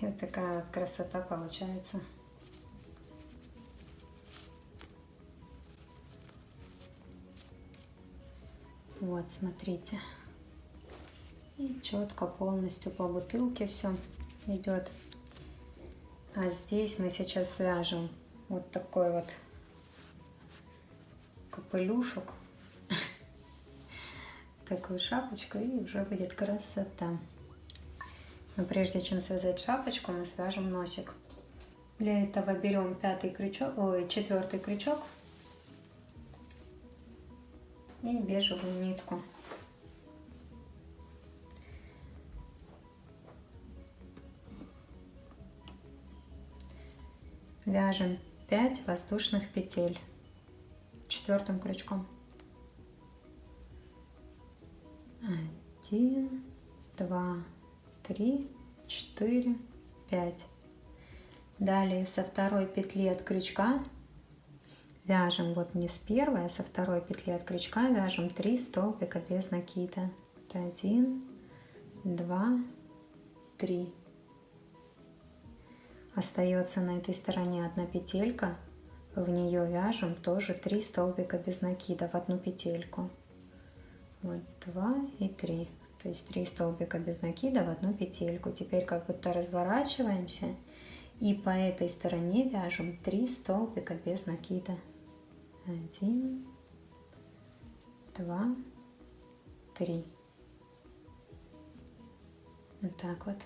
И вот такая красота получается. Вот, смотрите. И четко полностью по бутылке все идет. А здесь мы сейчас свяжем вот такой вот капелюшек, такую шапочку, и уже будет красота. Но прежде чем связать шапочку, мы свяжем носик. Для этого берем четвертый крючок и бежевую нитку. Вяжем 5 воздушных петель четвертым крючком. 1, 2, 3, 4, 5. Далее со второй петли от крючка вяжем, вот не с первой, а со второй петли от крючка вяжем 3 столбика без накида. 1, 2, 3. Остается на этой стороне одна петелька, в нее вяжем тоже 3 столбика без накида в одну петельку. Вот 2 и 3, то есть 3 столбика без накида в одну петельку. Теперь как будто разворачиваемся и по этой стороне вяжем 3 столбика без накида. 1, 2, 3. Вот так вот.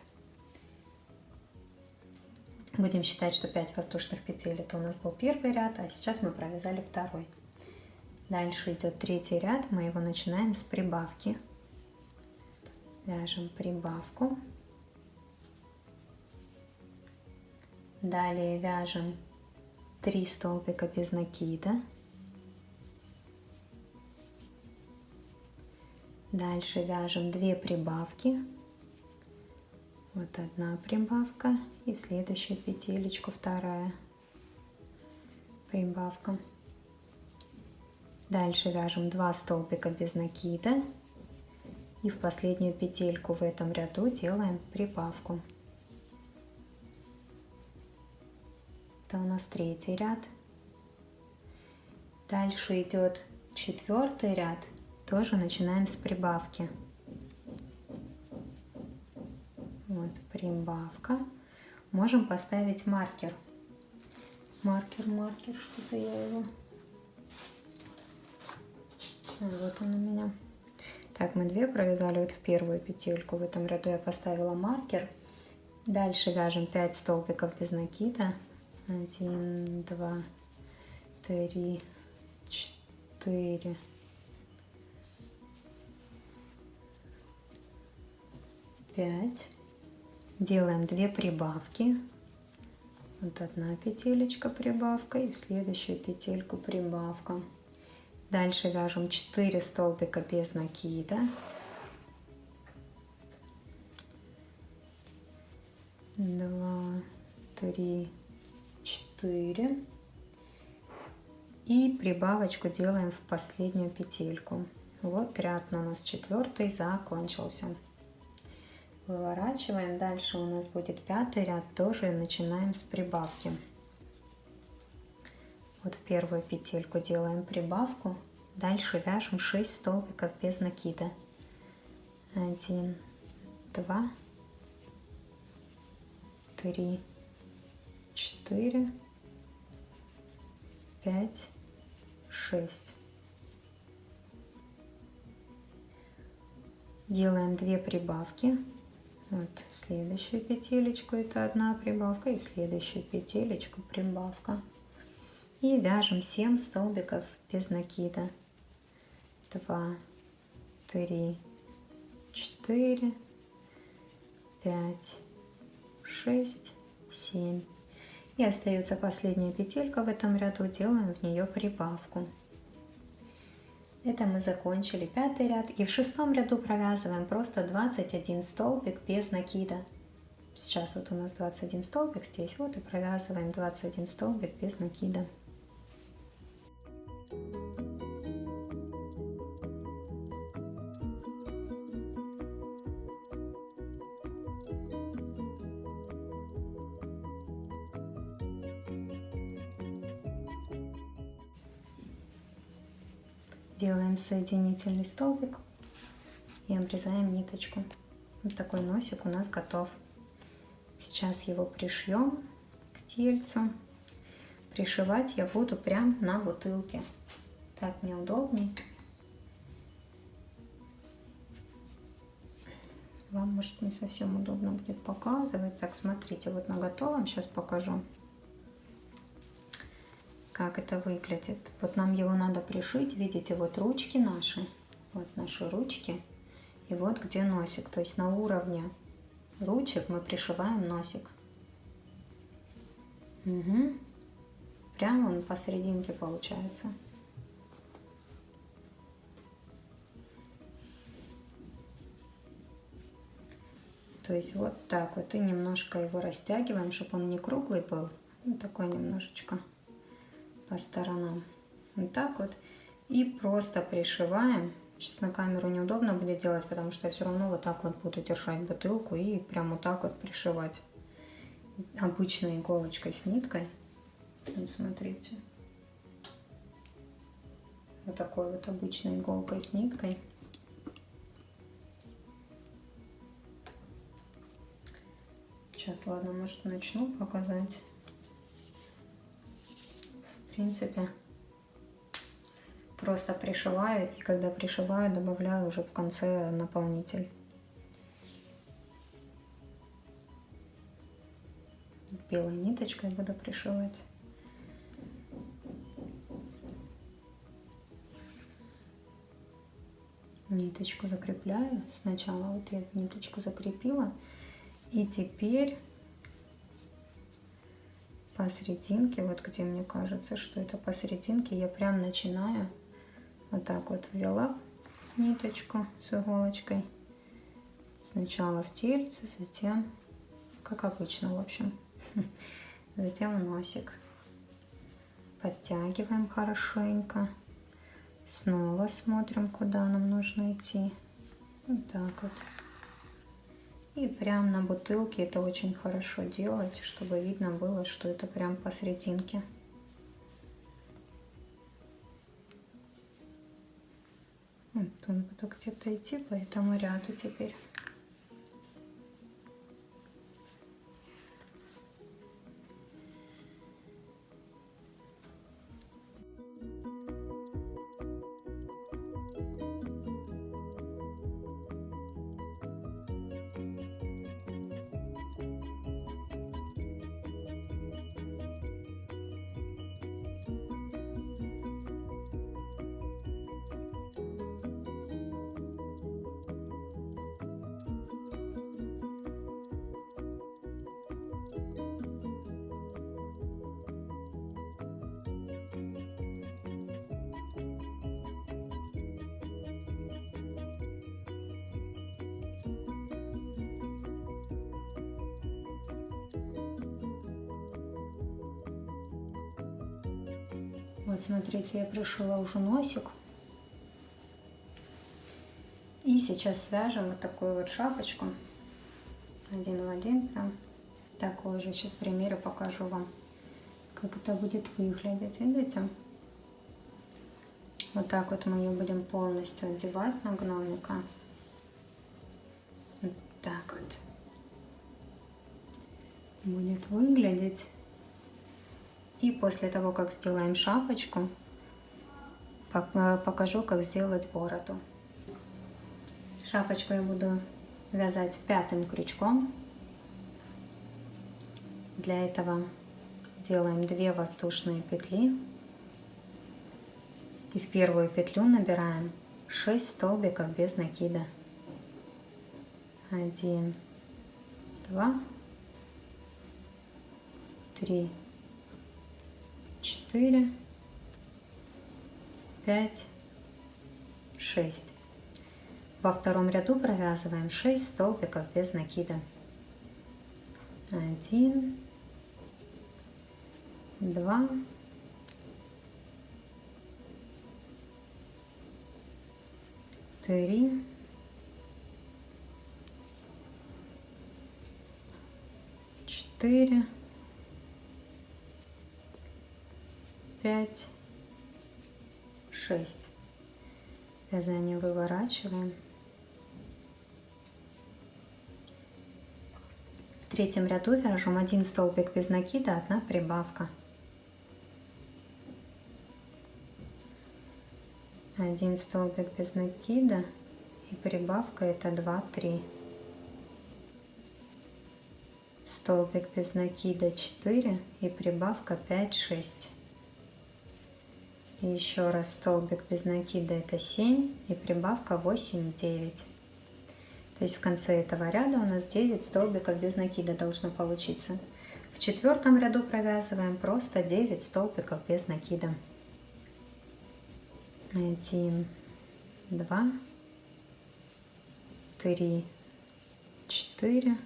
Будем считать, что 5 воздушных петель это у нас был первый ряд, а сейчас мы провязали второй. Дальше идет третий ряд, мы его начинаем с прибавки. Вяжем прибавку. Далее вяжем 3 столбика без накида. Дальше вяжем 2 прибавки. Вот одна прибавка и следующую петелечку вторая прибавка. Дальше вяжем 2 столбика без накида и в последнюю петельку в этом ряду делаем прибавку. Это у нас третий ряд. Дальше идет четвертый ряд, тоже начинаем с прибавки. Вот прибавка. Можем поставить маркер. Маркер, что-то я его... Вот он у меня. Так, мы 2 провязали вот в первую петельку. В этом ряду я поставила маркер. Дальше вяжем 5 столбиков без накида. 1, 2, 3, 4, 5. Делаем 2 прибавки. Вот одна петелечка прибавка и в следующую петельку прибавка. Дальше вяжем 4 столбика без накида. 2, 3, 4. И прибавочку делаем в последнюю петельку. Вот ряд у нас четвертый закончился. Выворачиваем. Дальше у нас будет 5-й ряд. Тоже начинаем с прибавки. Вот в первую петельку делаем прибавку. Дальше вяжем 6 столбиков без накида. 1, 2, 3, 4, 5, 6. Делаем 2 прибавки. Вот следующую петелечку это одна прибавка и следующую петелечку прибавка. И вяжем 7 столбиков без накида. 2, 3, 4, 5, 6, 7. И остается последняя петелька в этом ряду, делаем в нее прибавку. Это мы закончили 5-й ряд. И в 6-м ряду провязываем просто 21 столбик без накида. Сейчас вот у нас 21 столбик здесь, вот и провязываем 21 столбик без накида. Делаем соединительный столбик и обрезаем ниточку. Вот такой носик у нас готов. Сейчас его пришьем к тельцу. Пришивать я буду прям на бутылке. Так мне удобней. Вам, может, не совсем удобно будет показывать. Так, смотрите, вот на готовом сейчас покажу, как это выглядит. Вот нам его надо пришить. Видите, вот ручки наши. Вот наши ручки. И вот где носик. То есть на уровне ручек мы пришиваем носик. Угу. Прямо он посерединке получается. То есть вот так вот. И немножко его растягиваем, чтобы он не круглый был. Ну, такой немножечко по сторонам. Вот так вот. И просто пришиваем. Сейчас на камеру неудобно будет делать, потому что я все равно вот так вот буду держать бутылку и прям вот так вот пришивать. Обычной иголочкой с ниткой. Вот смотрите. Вот такой вот обычной иголкой с ниткой. Сейчас, ладно, может, начну показать. В принципе, просто пришиваю, и когда пришиваю, добавляю уже в конце наполнитель. Белой ниточкой буду пришивать. Ниточку закрепляю. Сначала вот я ниточку закрепила. И теперь посерединке, вот где мне кажется, что это посерединке, я прям начинаю вот так вот ввела ниточку с иголочкой. Сначала в тельце, затем, как обычно, в общем, затем носик. Подтягиваем хорошенько. Снова смотрим, куда нам нужно идти. Вот так вот. И прям на бутылке это очень хорошо делать, чтобы видно было, что это прям посерединке. Вот он будет где-то идти по этому ряду теперь. Вот смотрите, я пришила уже носик. И сейчас свяжем вот такую вот шапочку. Один в один прям. Такой же. Сейчас примерю, покажу вам, как это будет выглядеть. Видите? Вот так вот мы ее будем полностью одевать на гномика. Вот так вот будет выглядеть. И после того, как сделаем шапочку, покажу, как сделать бороду. Шапочку я буду вязать 5-м крючком. Для этого делаем 2 воздушные петли. И в первую петлю набираем 6 столбиков без накида. 1, 2, 3, 4, 5, 6. Во втором ряду провязываем 6 столбиков без накида. 1, 2, 3, 4, 5, 6. Вязание выворачиваем. В третьем ряду вяжем 1 столбик без накида, 1 прибавка. 1 столбик без накида и прибавка это 2-3. Столбик без накида 4 и прибавка 5-6. И еще раз столбик без накида это 7 и прибавка 8-9. То есть в конце этого ряда у нас 9 столбиков без накида должно получиться. В четвертом ряду провязываем просто 9 столбиков без накида. 1, 2, 3, 4,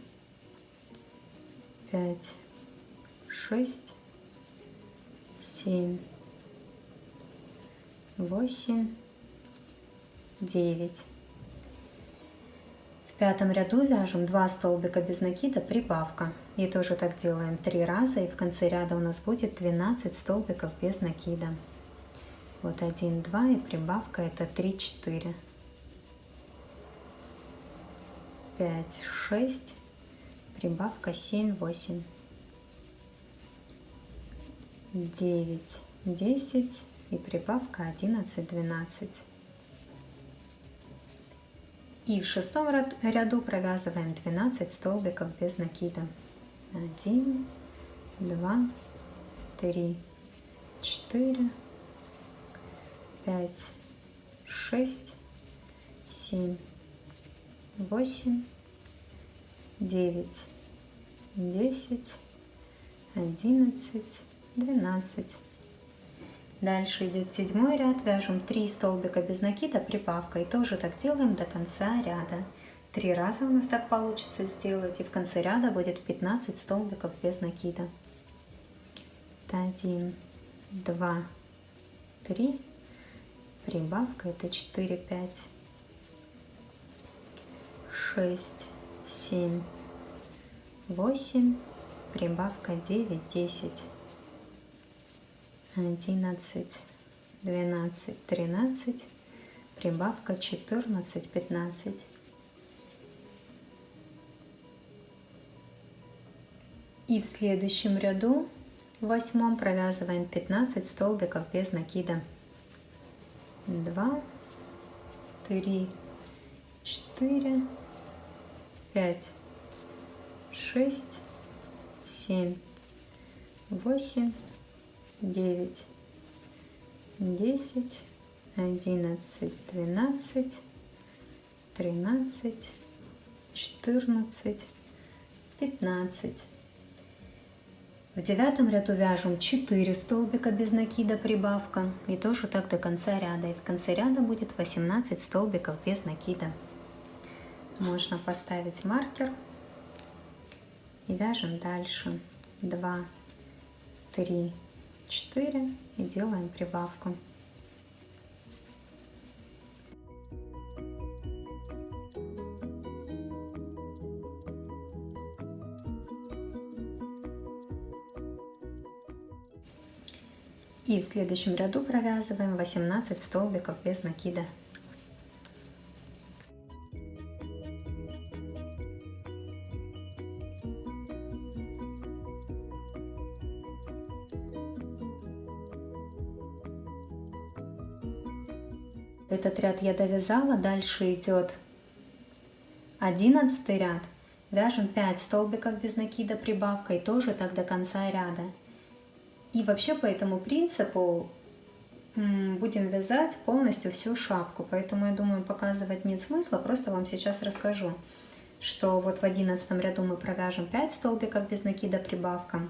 5, 6, 7, 8, 9. В пятом ряду вяжем 2 столбика без накида, прибавка. И тоже так делаем 3 раза, и в конце ряда у нас будет 12 столбиков без накида. Вот 1, 2 и прибавка это 3, 4, 5, 6, прибавка 7, 8, 9, 10 и прибавка 11, 12. И в шестом ряду провязываем 12 столбиков без накида. 1, 2, 3, 4, 5, 6, 7, 8, 9, 10, 11, 12. Дальше идет седьмой ряд, вяжем 3 столбика без накида, прибавка. И тоже так делаем до конца ряда. 3 раза у нас так получится сделать, и в конце ряда будет 15 столбиков без накида. 1, 2, 3. Прибавка это 4, 5, 6, 7, 8, прибавка 9, 10, 11, 12, 13, прибавка 14, 15. И в следующем ряду, в восьмом, провязываем 15 столбиков без накида. 2, 3, 4, 5, 6, 7, 8, 9, 10, 11, 12, 13, 14, 15. В девятом ряду вяжем 4 столбика без накида, прибавка. И тоже так до конца ряда. И в конце ряда будет 18 столбиков без накида. Можно поставить маркер. И вяжем дальше. 2, 3, 4. И делаем прибавку. И в следующем ряду провязываем 18 столбиков без накида. Этот ряд я довязала, дальше идет 11 ряд. Вяжем 5 столбиков без накида, прибавка, и тоже так до конца ряда. И вообще по этому принципу будем вязать полностью всю шапку. Поэтому я думаю, показывать нет смысла. Просто вам сейчас расскажу, что вот в 11 ряду мы провяжем 5 столбиков без накида, прибавка.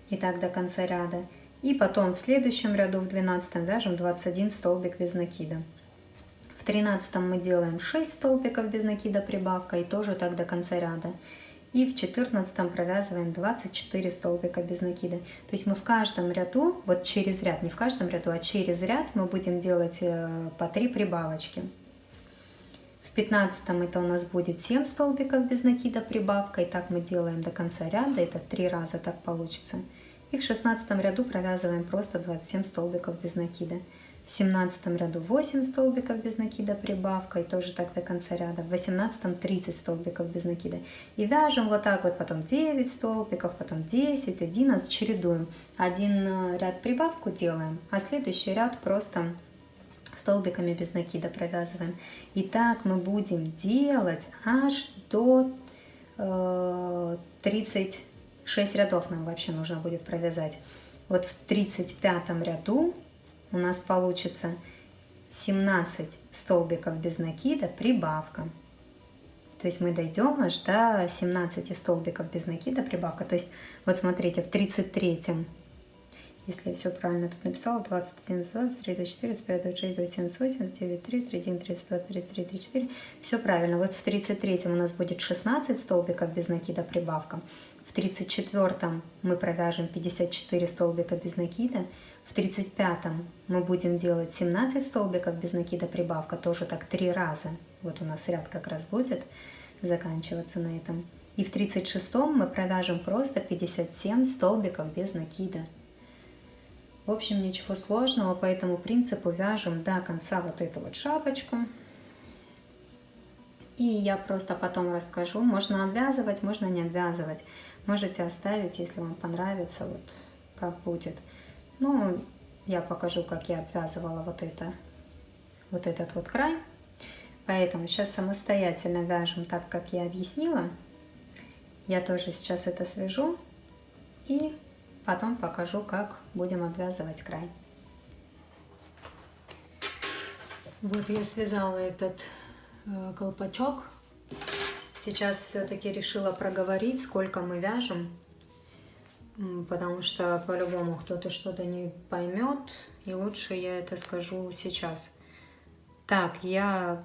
И так до конца ряда. И потом в следующем ряду, в 12 вяжем 21 столбик без накида. В 13 мы делаем 6 столбиков без накида, прибавка. И тоже так до конца ряда. И в 14 провязываем 24 столбика без накида. То есть мы в каждом ряду, вот через ряд, не в каждом ряду, а через ряд мы будем делать по 3 прибавочки. В 15 это у нас будет 7 столбиков без накида, прибавка. И так мы делаем до конца ряда, это 3 раза так получится. И в 16 ряду провязываем просто 27 столбиков без накида. в 17 ряду 8 столбиков без накида прибавка, и тоже так до конца ряда, в 18 30 столбиков без накида. И вяжем вот так вот, потом 9 столбиков, потом 10, 11, чередуем. Один ряд прибавку делаем, а следующий ряд просто столбиками без накида провязываем. И так мы будем делать аж до 36 рядов нам вообще нужно будет провязать. Вот в 35 ряду у нас получится 17 столбиков без накида прибавка. То есть мы дойдем аж до 17 столбиков без накида прибавка. То есть вот смотрите, в 33-м, если я все правильно тут написала, 21, 23, 24, 25, 26, 27, 28, 9, 3, 31, 32, 33, 34. Все правильно. Вот в 33-м у нас будет 16 столбиков без накида прибавка. В 34-м мы провяжем 54 столбика без накида. В 35-м мы будем делать 17 столбиков без накида прибавка. Тоже так 3 раза. Вот у нас ряд как раз будет заканчиваться на этом. И в 36-м мы провяжем просто 57 столбиков без накида. В общем, ничего сложного, по этому принципу вяжем до конца вот эту вот шапочку. И я просто потом расскажу, можно обвязывать, можно не обвязывать. Можете оставить, если вам понравится, вот как будет. Ну, я покажу, как я обвязывала вот этот вот край. Поэтому сейчас самостоятельно вяжем так, как я объяснила. Я тоже сейчас это свяжу и потом покажу, как будем обвязывать край. Вот я связала этот колпачок. Сейчас все-таки решила проговорить, сколько мы вяжем, потому что по-любому кто-то что-то не поймет, и лучше я это скажу сейчас. Так, я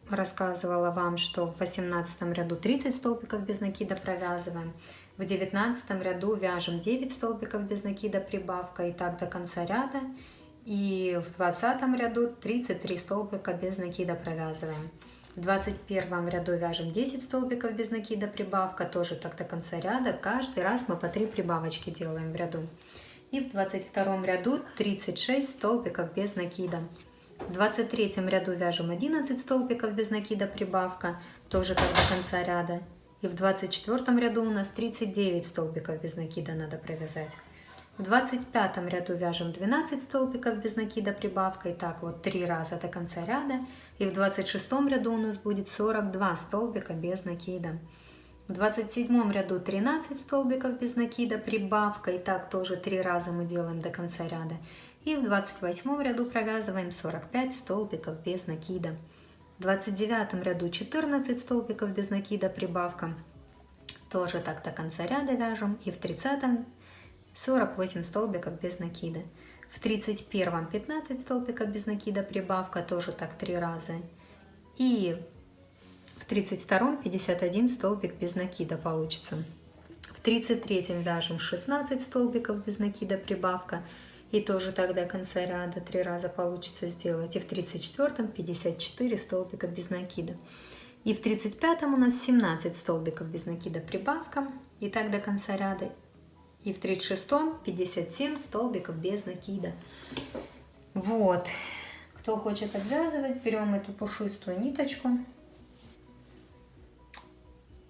рассказывала вам, что в 18 ряду 30 столбиков без накида провязываем, в 19 ряду вяжем 9 столбиков без накида прибавка, и так до конца ряда, и в 20 ряду 33 столбика без накида провязываем. В 21 ряду вяжем 10 столбиков без накида прибавка, тоже так до конца ряда. Каждый раз мы по 3 прибавочки делаем в ряду. И в 22 ряду 36 столбиков без накида. В 23 ряду вяжем 11 столбиков без накида прибавка, тоже так до конца ряда. И в 24 ряду у нас 39 столбиков без накида надо провязать. В 25 ряду вяжем 12 столбиков без накида прибавка, и так вот 3 раза до конца ряда. И в 26 ряду у нас будет 42 столбика без накида. В 27 ряду 13 столбиков без накида прибавка, и так тоже 3 раза мы делаем до конца ряда. И в 28 ряду провязываем 45 столбиков без накида. В 29 ряду 14 столбиков без накида прибавка, тоже так до конца ряда вяжем. И в 30 48 столбиков без накида. В 31 15 столбиков без накида прибавка, тоже так 3 раза. И в 32 51 столбик без накида получится. В 33 вяжем 16 столбиков без накида прибавка, и тоже так до конца ряда 3 раза получится сделать. И в 34 54 столбика без накида. И в 35 у нас 17 столбиков без накида прибавка, и так до конца ряда. И в 36-м 57 столбиков без накида. Вот. Кто хочет обвязывать, берем эту пушистую ниточку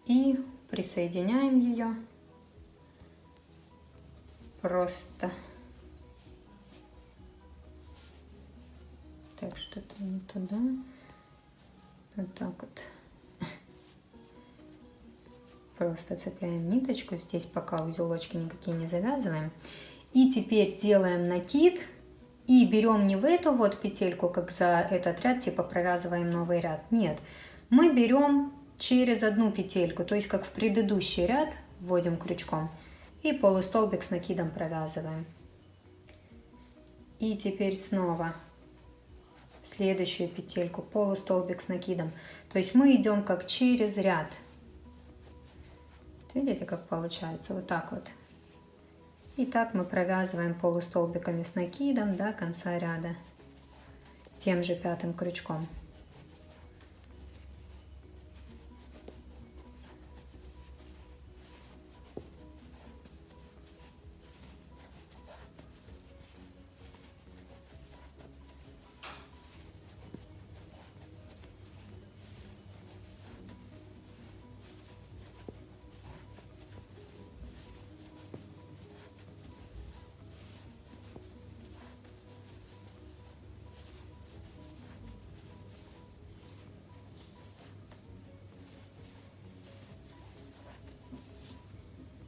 и присоединяем ее. Просто. Так, что-то не туда. Вот так вот. Просто цепляем ниточку, здесь пока узелочки никакие не завязываем. И теперь делаем накид и берем не в эту вот петельку, как за этот ряд, типа провязываем новый ряд. Нет, мы берем через одну петельку, то есть как в предыдущий ряд вводим крючком и полустолбик с накидом провязываем. И теперь снова в следующую петельку полустолбик с накидом. То есть мы идем как через ряд. Видите, как получается? Вот так вот. И так мы провязываем полустолбиками с накидом до конца ряда тем же 5-м крючком.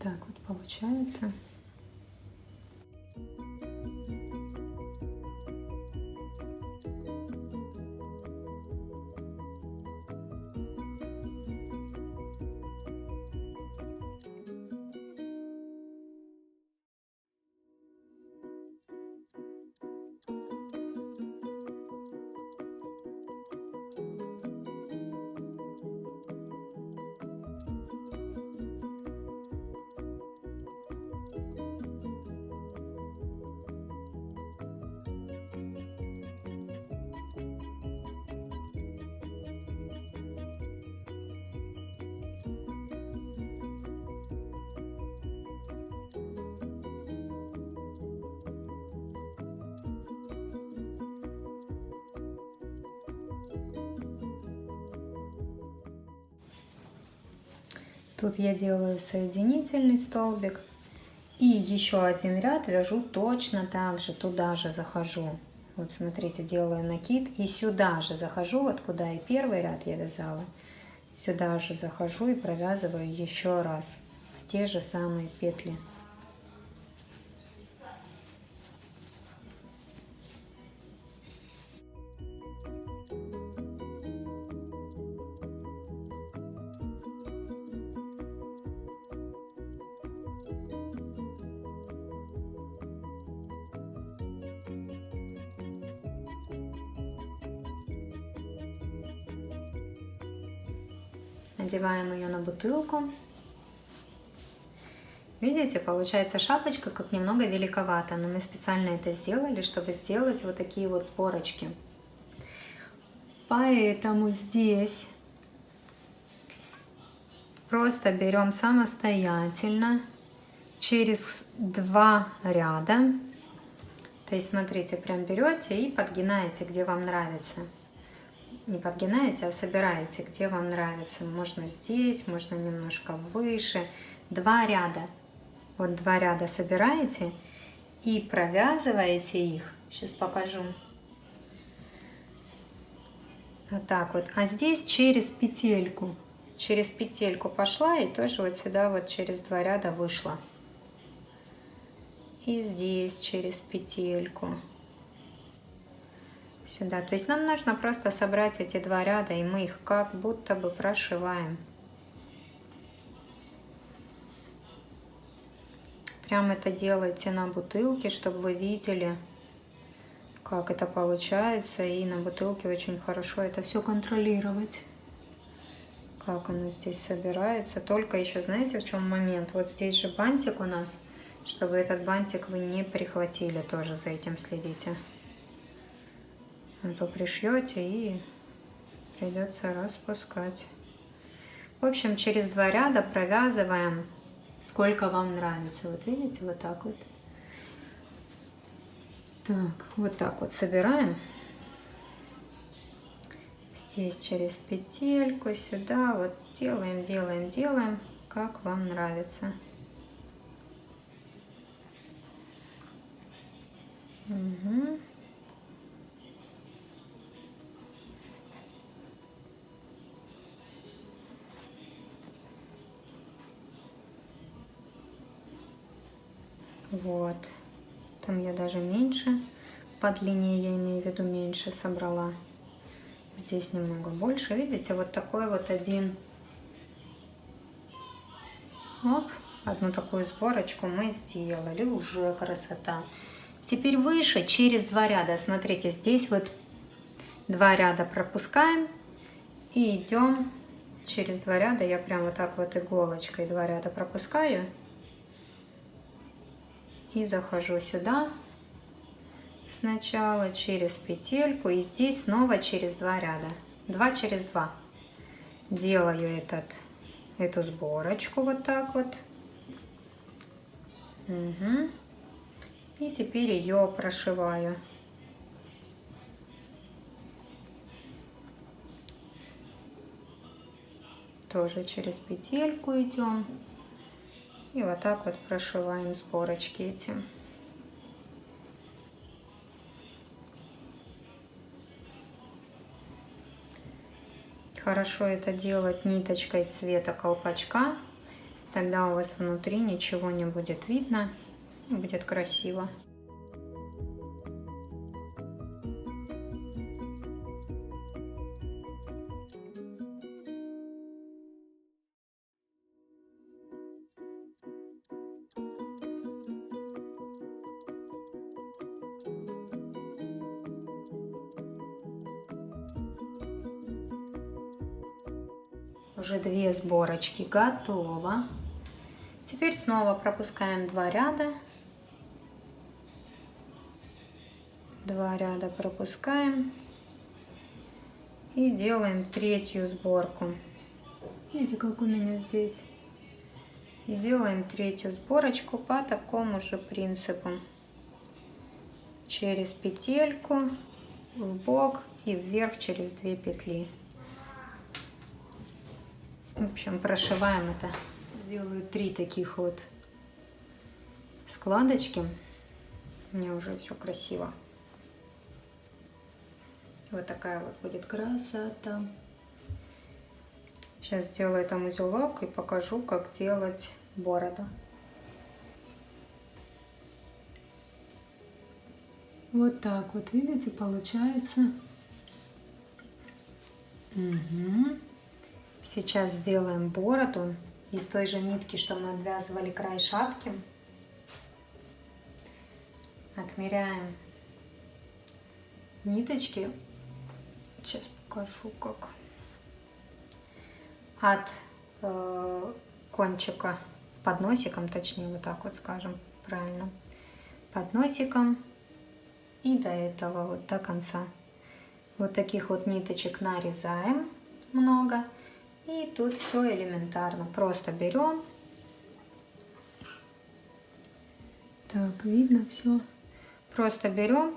Так вот получается. Тут я делаю соединительный столбик. И еще один ряд вяжу точно так же, туда же захожу. Вот смотрите, делаю накид и сюда же захожу, вот куда и первый ряд я вязала. Сюда же захожу и провязываю еще раз в те же самые петли. Надеваем ее на бутылку. Видите, получается шапочка как немного великовата, но мы специально это сделали, чтобы сделать вот такие вот сборочки. Поэтому здесь просто берем самостоятельно через 2 ряда. То есть смотрите, прям берете и подгинаете, где вам нравится. Не подгинаете, а собираете, где вам нравится. Можно здесь, можно немножко выше. 2 ряда. Вот 2 ряда собираете и провязываете их. Сейчас покажу. Вот так вот. А здесь через петельку. Через петельку пошла и тоже вот сюда вот через 2 ряда вышла. И здесь через петельку. Сюда. То есть нам нужно просто собрать эти 2 ряда, и мы их как будто бы прошиваем. Прям это делайте на бутылке, чтобы вы видели, как это получается. И на бутылке очень хорошо это все контролировать. Как оно здесь собирается. Только еще, знаете, в чем момент? Вот здесь же бантик у нас. Чтобы этот бантик вы не прихватили, тоже за этим следите. А то пришьете и придется распускать. В общем, через 2 ряда провязываем, сколько вам нравится. Вот видите, вот так вот. Так, вот так вот собираем. Здесь через петельку, сюда, вот делаем, делаем, делаем, как вам нравится. Угу. Вот, там я даже меньше, по длине я имею в виду меньше собрала. Здесь немного больше, видите, вот такой вот один. Оп, одну такую сборочку мы сделали, уже красота. Теперь выше через 2 ряда, смотрите, здесь вот 2 ряда пропускаем и идем через 2 ряда, я прям вот так вот иголочкой 2 ряда пропускаю. И захожу сюда сначала через петельку и здесь снова через 2 ряда. 2 через 2. Делаю эту сборочку вот так вот. Угу. И теперь ее прошиваю. Тоже через петельку идем. И вот так вот прошиваем сборочки эти. Хорошо это делать ниточкой цвета колпачка. Тогда у вас внутри ничего не будет видно, будет красиво. Уже 2 сборочки готово. Теперь снова пропускаем 2 ряда. 2 ряда пропускаем. И делаем 3-ю сборку. Видите, как у меня здесь. И делаем 3-ю сборочку по такому же принципу. Через петельку, в бок и вверх через 2 петли. В общем, прошиваем это. Сделаю 3 таких вот складочки. У меня уже все красиво. Вот такая вот будет красота. Сейчас сделаю там узелок и покажу, как делать бороду. Вот так вот, видите, получается. Угу. Сейчас сделаем бороду из той же нитки, что мы обвязывали край шапки. Отмеряем ниточки. Сейчас покажу, как. От кончика, под носиком, точнее, вот так вот скажем, правильно. Под носиком и до этого, вот до конца. Вот таких вот ниточек нарезаем много. И тут все элементарно. Просто берем. Так, видно все. Просто берем.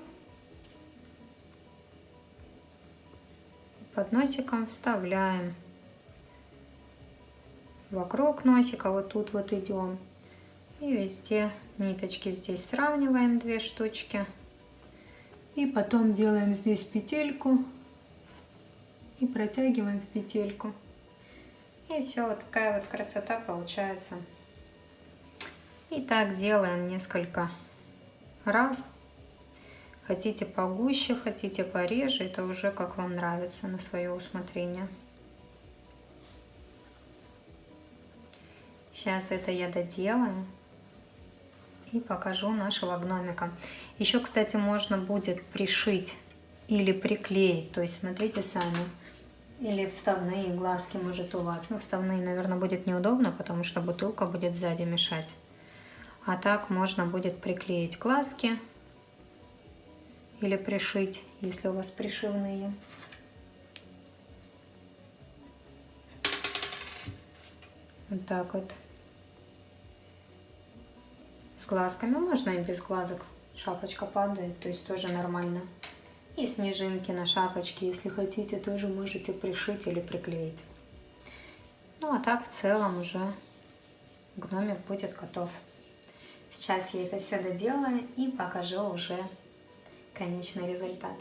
Под носиком вставляем. Вокруг носика вот тут вот идем. И везде ниточки здесь сравниваем 2 штучки. И потом делаем здесь петельку. И протягиваем в петельку. И все, вот такая вот красота получается. И так делаем несколько раз. Хотите погуще, хотите пореже. Это уже как вам нравится, на свое усмотрение. Сейчас это я доделаю и покажу нашего гномика. Еще, кстати, можно будет пришить или приклеить. То есть смотрите сами. Или вставные глазки, может, у вас. Ну, вставные, наверное, будет неудобно, потому что бутылка будет сзади мешать. А так можно будет приклеить глазки. Или пришить, если у вас пришивные. Вот так вот. С глазками можно и без глазок. Шапочка падает, то есть тоже нормально. И снежинки на шапочке, если хотите, тоже можете пришить или приклеить. Ну а так в целом уже гномик будет готов. Сейчас я это все доделаю и покажу уже конечный результат.